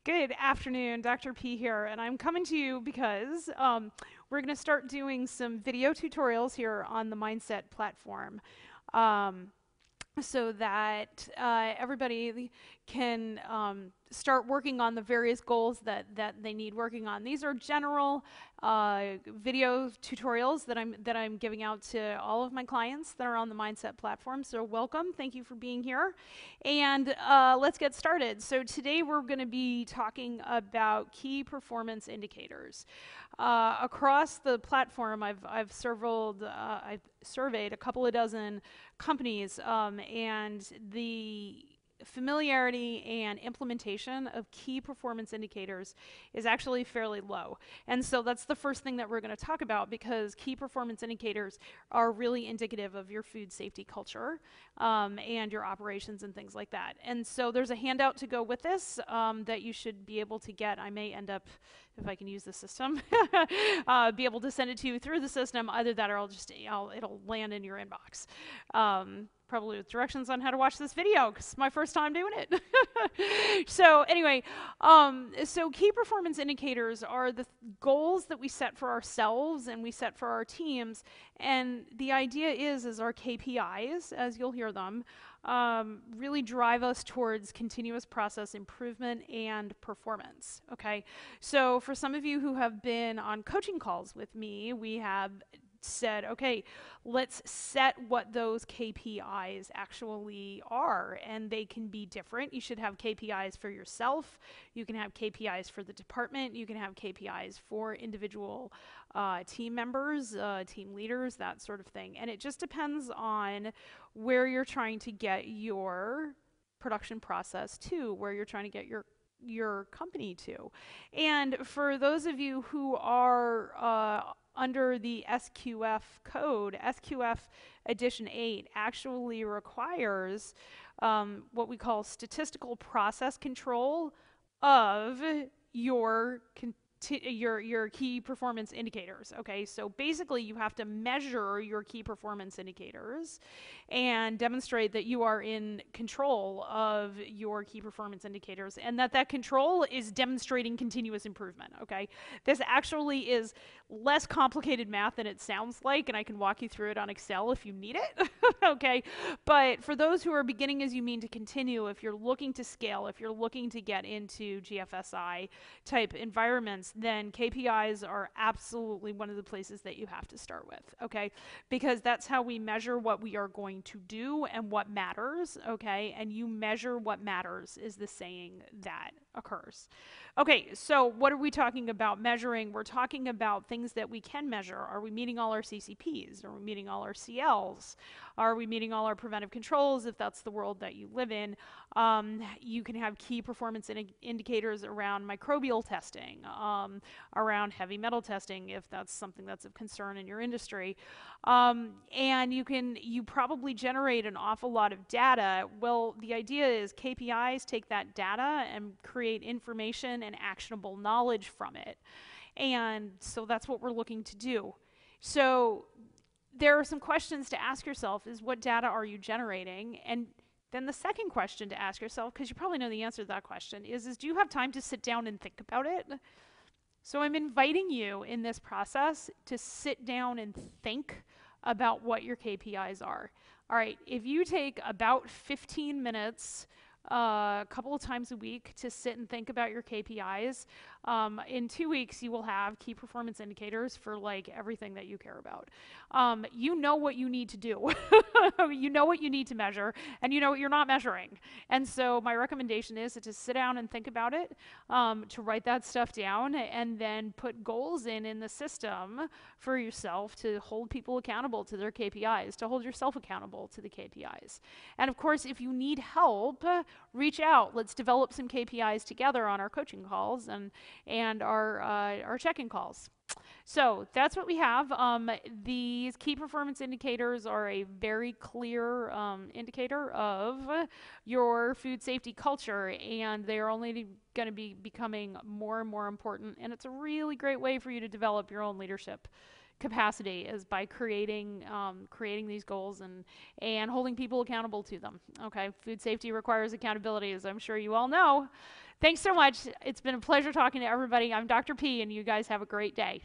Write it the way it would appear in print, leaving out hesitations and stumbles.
Good afternoon, Dr. P here, and I'm coming to you because we're going to start doing some video tutorials here on the Mindset platform. Um, so that everybody can start working on the various goals that they need working on. These are general video tutorials that I'm giving out to all of my clients that are on the Mindset platform. So welcome, thank you for being here, and let's get started. So today we're going to be talking about key performance indicators. Across the platform, I've surveyed a couple of dozen companies, and the familiarity and implementation of key performance indicators is actually fairly low. And so that's the first thing that we're going to talk about, because key performance indicators are really indicative of your food safety culture and your operations and things like that. And so there's a handout to go with this that you should be able to get. I may end up, if I can use the system, be able to send it to you through the system. Either that, or it'll land in your inbox. Probably with directions on how to watch this video, because it's my first time doing it. So anyway, so key performance indicators are the goals that we set for ourselves and we set for our teams. And the idea is our KPIs, as you'll hear them, really drive us towards continuous process improvement and performance. Okay, so for some of you who have been on coaching calls with me, we have said, okay, let's set what those KPIs actually are, and they can be different. You should have KPIs for yourself, you can have KPIs for the department, you can have KPIs for individual team members, team leaders, that sort of thing. And it just depends on where you're trying to get your production process to, where you're trying to get your company to. And for those of you who are under the SQF code, SQF Edition 8 actually requires what we call statistical process control of your key performance indicators. Okay, so basically you have to measure your key performance indicators and demonstrate that you are in control of your key performance indicators, and that control is demonstrating continuous improvement. Okay, this actually is less complicated math than it sounds like, and I can walk you through it on Excel if you need it. Okay, but for those who are beginning as you mean to continue, if you're looking to scale, if you're looking to get into GFSI type environments, then KPIs are absolutely one of the places that you have to start with, okay? Because that's how we measure what we are going to do and what matters, okay? And you measure what matters is the saying that occurs. Okay, so what are we talking about measuring? We're talking about things that we can measure. Are we meeting all our CCPs? Are we meeting all our CLs? Are we meeting all our preventive controls, if that's the world that you live in? You can have key performance indicators around microbial testing, around heavy metal testing, if that's something that's of concern in your industry. And you probably generate an awful lot of data. Well, the idea is KPIs take that data and create information and actionable knowledge from it. And so that's what we're looking to do. So there are some questions to ask yourself: is what data are you generating? And then the second question to ask yourself, because you probably know the answer to that question, is do you have time to sit down and think about it? So I'm inviting you in this process to sit down and think about what your KPIs are. All right, if you take about 15 minutes a couple of times a week to sit and think about your KPIs, in 2 weeks you will have key performance indicators for like everything that you care about. You know what you need to do. You know what you need to measure, and you know what you're not measuring. And so my recommendation is to sit down and think about it, to write that stuff down, and then put goals in the system for yourself to hold people accountable to their KPIs, to hold yourself accountable to the KPIs. And of course, if you need help, reach out. Let's develop some KPIs together on our coaching calls and our check-in calls. So that's what we have. These key performance indicators are a very clear indicator of your food safety culture, and they are only going to be becoming more and more important. And it's a really great way for you to develop your own leadership capacity, is by creating these goals and holding people accountable to them. Okay, food safety requires accountability, as I'm sure you all know. Thanks so much. It's been a pleasure talking to everybody. I'm Dr. P, and you guys have a great day.